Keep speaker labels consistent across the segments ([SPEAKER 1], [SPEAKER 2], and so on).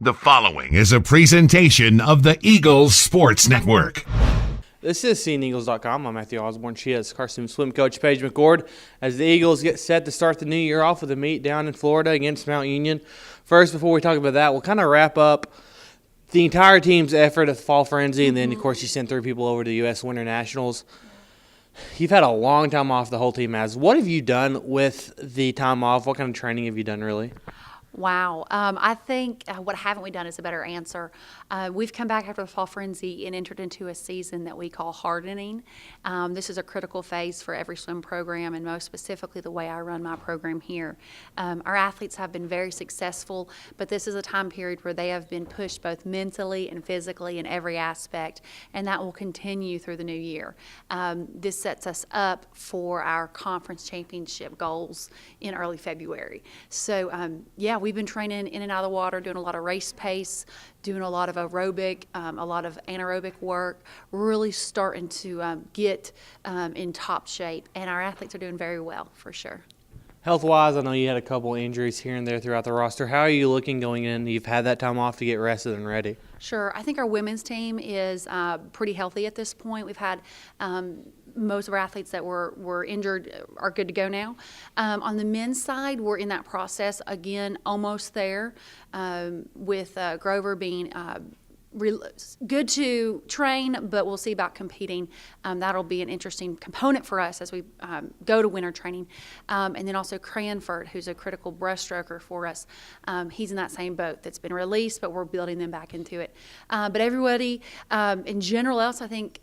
[SPEAKER 1] The following is a presentation of the Eagles Sports Network.
[SPEAKER 2] This is SeeingEagles.com. I'm Matthew Osborne. She is Carson swim coach Paige McCord as the Eagles get set to start the new year off with a meet down in Florida against Mount Union. First, before we talk about that, we'll kind of wrap up the entire team's effort at the Fall Frenzy, and then, of course, you sent 3 people over to the U.S. Winter Nationals. You've had a long time off, the whole team has. What have you done with the time off? What kind of training have you done, really?
[SPEAKER 3] Wow. I think what haven't we done is a better answer. We've come back after the Fall Frenzy and entered into a season that we call hardening. This is a critical phase for every swim program, and most specifically the way I run my program here. Our athletes have been very successful, but this is a time period where they have been pushed both mentally and physically in every aspect, and that will continue through the new year. This sets us up for our conference championship goals in early February. So, we've been training in and out of the water, doing a lot of race pace, doing a lot of aerobic, a lot of anaerobic work, really starting to get in top shape. And our athletes are doing very well, for sure.
[SPEAKER 2] Health-wise, I know you had a couple injuries here and there throughout the roster. How are you looking going in? You've had that time off to get rested and ready.
[SPEAKER 3] Sure. I think our women's team is pretty healthy at this point. We've had most of our athletes that were injured are good to go now. On the men's side, we're in that process, again, almost there, with Grover being good to train, but we'll see about competing. That'll be an interesting component for us as we go to winter training. And then also Cranford, who's a critical breaststroker for us. He's in that same boat that's been released, but we're building them back into it. But everybody, in general else, I think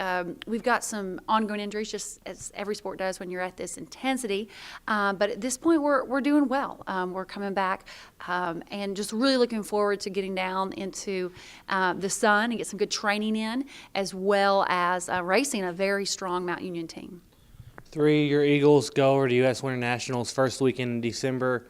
[SPEAKER 3] we've got some ongoing injuries, just as every sport does when you're at this intensity. But at this point, we're doing well. We're coming back and just really looking forward to getting down into the sun and get some good training in, as well as racing a very strong Mount Union team.
[SPEAKER 2] 3, your Eagles go over to U.S. Winter Nationals first weekend in December.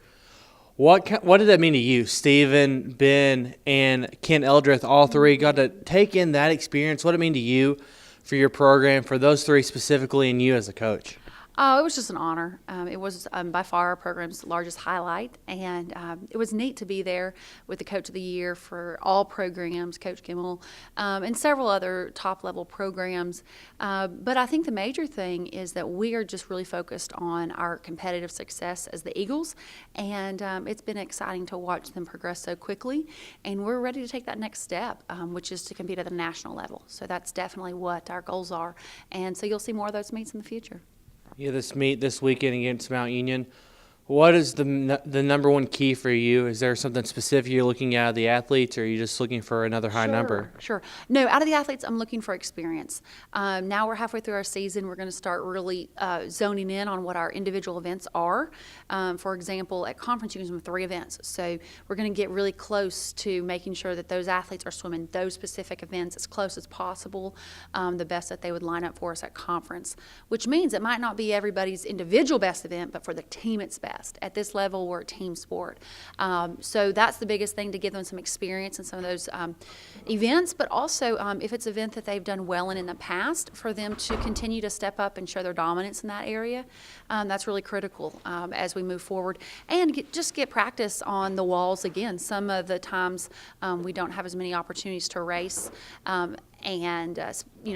[SPEAKER 2] What did that mean to you? Stephen, Ben, and Ken Eldrith, all 3 got to take in that experience. What did it mean to you for your program, for those 3 specifically, and you as a coach?
[SPEAKER 3] Oh, it was just an honor. It was by far our program's largest highlight, and it was neat to be there with the Coach of the Year for all programs, Coach Kimmel, and several other top-level programs. But I think the major thing is that we are just really focused on our competitive success as the Eagles, and it's been exciting to watch them progress so quickly, and we're ready to take that next step, which is to compete at the national level. So that's definitely what our goals are, and so you'll see more of those meets in the future.
[SPEAKER 2] Yeah, this meet this weekend against Mount Union. What is the number one key for you? Is there something specific you're looking at of the athletes, or are you just looking for another high number?
[SPEAKER 3] Sure. No, out of the athletes, I'm looking for experience. Now we're halfway through our season. We're going to start really zoning in on what our individual events are. For example, at conference, you can swim 3 events. So we're going to get really close to making sure that those athletes are swimming those specific events as close as possible, the best that they would line up for us at conference, which means it might not be everybody's individual best event, but for the team it's best. At this level, we're a team sport. So that's the biggest thing, to give them some experience in some of those events, but also if it's an event that they've done well in the past, for them to continue to step up and show their dominance in that area. That's really critical as we move forward, and just get practice on the walls again. Some of the times we don't have as many opportunities to race, and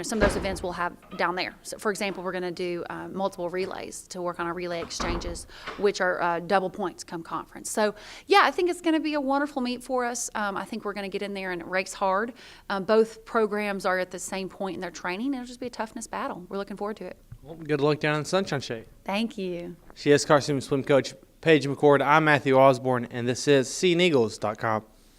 [SPEAKER 3] some of those events we'll have down there. So, for example, we're going to do multiple relays to work on our relay exchanges, which are double points come conference. So, yeah, I think it's going to be a wonderful meet for us. I think we're going to get in there and race hard. Both programs are at the same point in their training. It'll just be a toughness battle. We're looking forward to it.
[SPEAKER 2] Well, good luck down in the Sunshine State.
[SPEAKER 3] Thank you.
[SPEAKER 2] She is Carson swim coach Paige McCord. I'm Matthew Osborne, and this is SeeingEagles.com.